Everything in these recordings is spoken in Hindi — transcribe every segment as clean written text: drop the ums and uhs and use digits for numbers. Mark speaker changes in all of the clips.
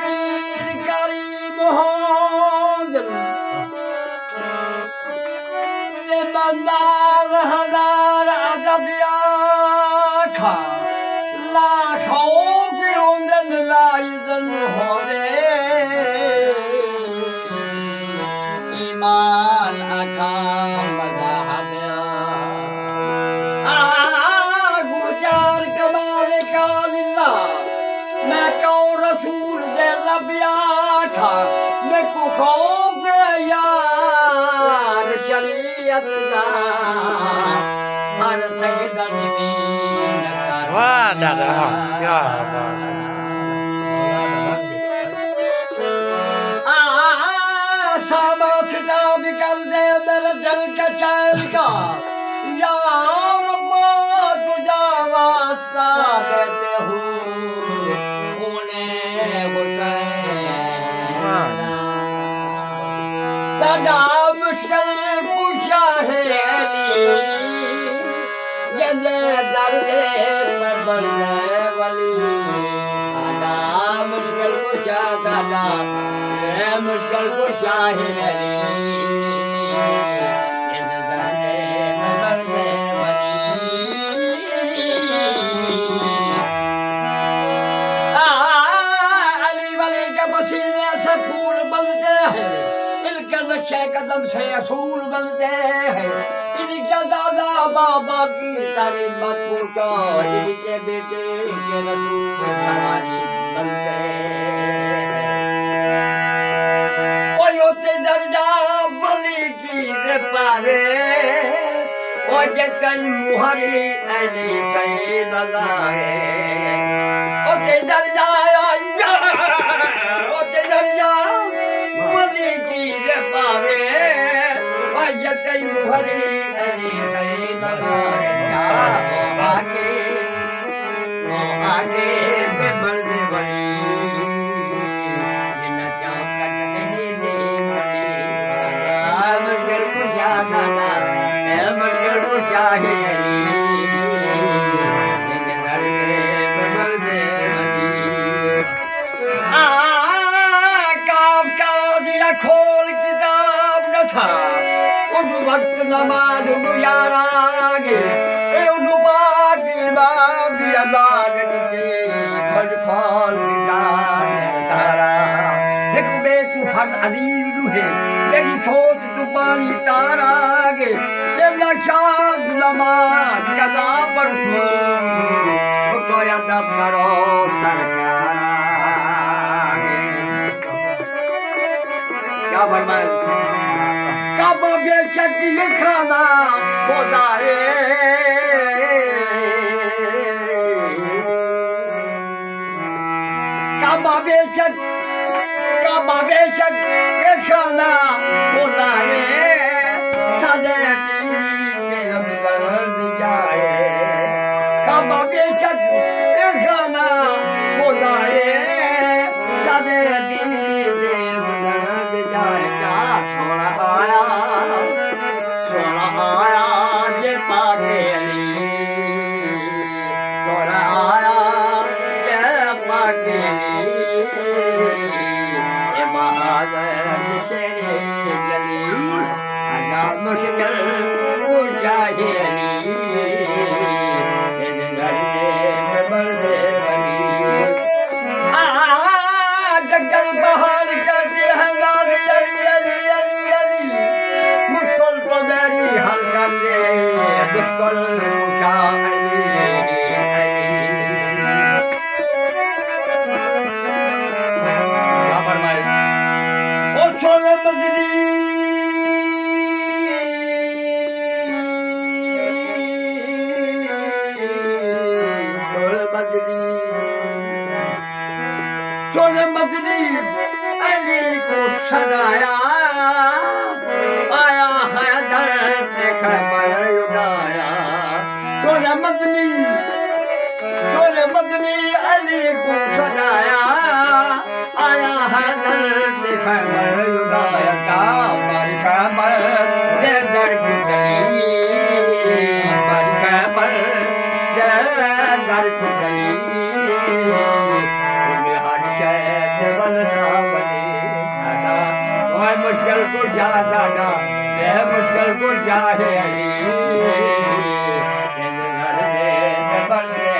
Speaker 1: पीर करी मोहन बंदाल हजार अदबिया खा लाखों फिरोंदन लाइजन होने ईमान अखा मज़हबिया गुजार कमाल कालिल्ला मैं कौ रसूल दे लबिया खा मैं को खौफ यार शरीयत दा हर सगदन में
Speaker 2: वाह दादा क्या बात
Speaker 1: सामर्थ्यता भी कर दे मेरे दिल के चैन का या रब्बा तुझा वास्ता देते हूँ खूने हुसैन सदा मुश्किल पूछा है जदे दर्दे पर बंदे वली सदा मुश्किल पूछा सदा मुश्किल पूछा है जदे दर्दे पर बंदे वली अली वली के पसीने से फूल बनते हैं इनके नक्शे कदम से असूल बनते हैं इनके दादा बाबा की तारीफ मत पूछो इनके बेटे के रसूल सवारी बनते कोई होते दर्जा बली की पारे ओ जतई मुहरी अली सईद अल्लाह होते दर्जा पावे जतई मुहरी अली सईद आगे आगे से बंदे बनी जिन क्या कटने दे मगर पूछा था मगर पूछा है खोल किताब न था उन वक्त नमाज उन यारागे उन पाक इमाम की अजान दी फज खोल किताब तारा एक बेतु फज अजीब दुहे मेरी सोच तुम्हारी तारागे मेरा शाद नमाज कदा पर तो याद करो सरकार कब बेशक ये खाना खुदा रे कब बेशक ये खाना खुदा रे सदे के गर्द जाए कब बेशक ये खाना खुदा रे सदे मुश्किल पूछा जंगल पहाड़ करते हैं नादी अली अली अली अली मुश्किल तो मेरी हल कर दे मुश्किल पूछा सोने मदनी अली को सदाया आया है दर्द खबर उड़ाया सोने मदनी अली को सदाया आया है दर्द खबर उड़ाया का बारी खबर दे दर्द गली बारी खबर दे दर्द गली हर शहर जा दादा ये मुश्किल गुजा है अली इन घर दे बंदे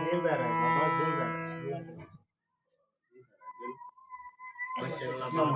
Speaker 3: जिंदा रहे बाबा जिंदा रहे।
Speaker 4: बच्चे वाला सब